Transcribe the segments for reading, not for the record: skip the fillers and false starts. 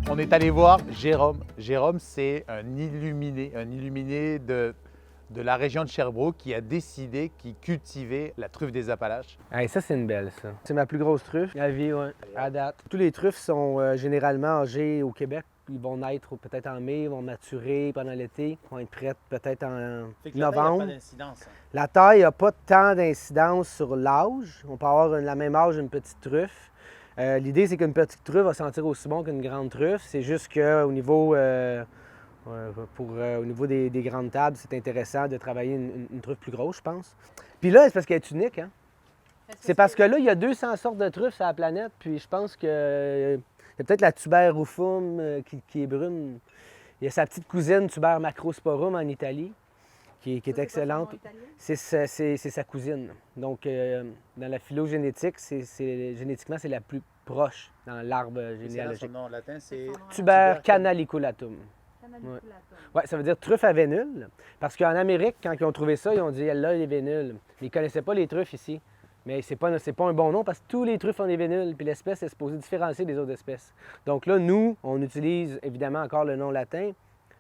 On est allé voir Jérôme. Jérôme, c'est un illuminé de la région de Sherbrooke qui a décidé, qui cultivait la truffe des Appalaches. Hey, ça, c'est une belle, ça. C'est ma plus grosse truffe à vie, ouais, à date. Tous les truffes sont généralement âgées au Québec. Ils vont naître peut-être en mai, ils vont maturer pendant l'été, ils vont être prêtes peut-être en novembre. La taille n'a pas tant d'incidence sur l'âge. On peut avoir la même âge d'une petite truffe. L'idée, c'est qu'une petite truffe va sentir aussi bon qu'une grande truffe. C'est juste qu'au niveau, au niveau des grandes tables, c'est intéressant de travailler une truffe plus grosse, je pense. Puis là, c'est parce qu'elle est unique, hein? C'est parce que là, il y a 200 sortes de truffes sur la planète, puis je pense que il y a peut-être la Tuber rufum qui est brune. Il y a sa petite cousine Tuber macrosporum en Italie, qui est excellente. C'est sa cousine. Donc, dans la phylogénétique, génétiquement, c'est la plus proche dans l'arbre généalogique. Son nom latin, c'est Tuber canaliculatum. Ouais, ça veut dire truffe à vénule. Parce qu'en Amérique, quand ils ont trouvé ça, ils ont dit « là, les vénules ». Mais ils ne connaissaient pas les truffes ici. Mais c'est pas un bon nom parce que tous les truffes ont des vénules, puis l'espèce est supposée différencier des autres espèces. Donc là, nous, on utilise évidemment encore le nom latin,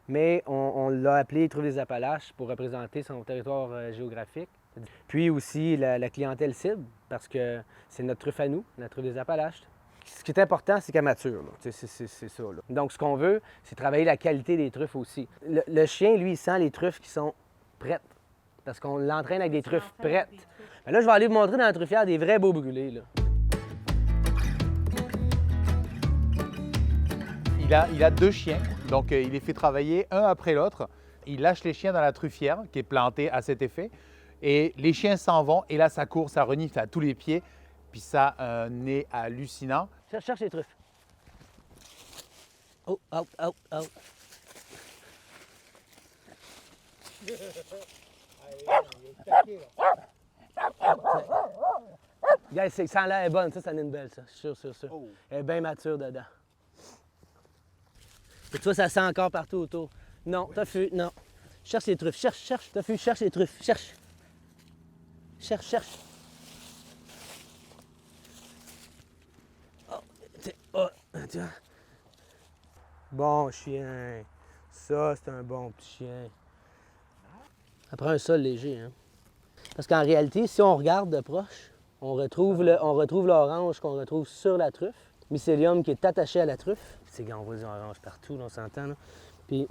mais on l'a appelé truffe des Appalaches pour représenter son territoire géographique. Puis aussi la clientèle cible, parce que c'est notre truffe à nous, la truffe des Appalaches. Ce qui est important, c'est qu'elle mature. C'est ça. Là. Donc, ce qu'on veut, c'est travailler la qualité des truffes aussi. Le chien, lui, il sent les truffes qui sont prêtes, parce qu'on l'entraîne avec des truffes prêtes. Ben là, je vais aller vous montrer dans la truffière des vrais beaux brûlés. Là. Il a 2 chiens, donc il les fait travailler un après l'autre. Il lâche les chiens dans la truffière qui est plantée à cet effet. Et les chiens s'en vont et là, ça court, ça renifle à tous les pieds. Puis ça a un nez hallucinant. Cherche les truffes. Oh, out. Regarde, ça a l'air bonne, ça en est une belle, ça. Sûr. Oh. Elle est bien mature dedans. Et toi, ça sent encore partout autour. Non, oui. Tofu, non. Cherche les truffes, cherche. Tofu, cherche les truffes, cherche. Oh, tiens. Bon chien. Ça, c'est un bon petit chien. Ça prend un sol léger, hein. Parce qu'en réalité, si on regarde de proche, on retrouve l'orange qu'on retrouve sur la truffe, mycélium qui est attaché à la truffe. C'est on voit du orange partout, là, on s'entend. Là. Puis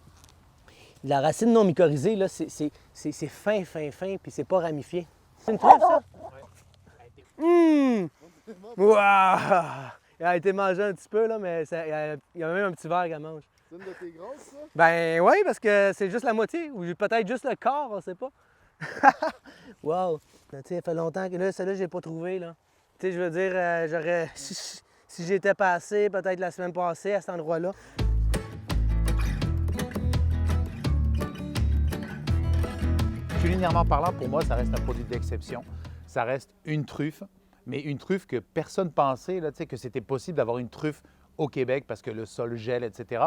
la racine non mycorhizée, là, c'est fin, puis c'est pas ramifié. C'est une truffe, ça? Waouh! Elle a été mangée un petit peu, là, mais il y a même un petit verre qu'elle mange. C'est une de tes grosses, ça? Ben oui, parce que c'est juste la moitié, ou peut-être juste le corps, on sait pas. Wow! Tu sais, ça fait longtemps que là, celle-là, je l'ai pas trouvé, là. Tu sais, je veux dire, j'aurais... Si j'étais passé, peut-être la semaine passée, à cet endroit-là. Culinairement parlant, pour moi, ça reste un produit d'exception. Ça reste une truffe, mais une truffe que personne pensait là, que c'était possible d'avoir une truffe au Québec parce que le sol gèle, etc.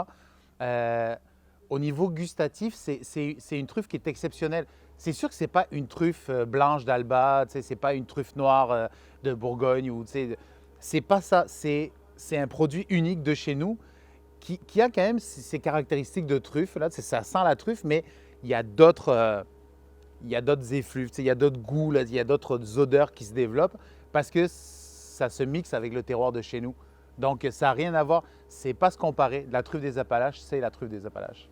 Au niveau gustatif, c'est une truffe qui est exceptionnelle. C'est sûr que ce n'est pas une truffe blanche d'Alba, ce n'est pas une truffe noire de Bourgogne. C'est pas ça. C'est un produit unique de chez nous qui a quand même ses caractéristiques de truffe. Là, ça sent la truffe, mais il y a d'autres effluves, il y a d'autres goûts, là, il y a d'autres odeurs qui se développent parce que ça se mixe avec le terroir de chez nous. Donc, ça n'a rien à voir. C'est pas se comparer. La truffe des Appalaches, c'est la truffe des Appalaches.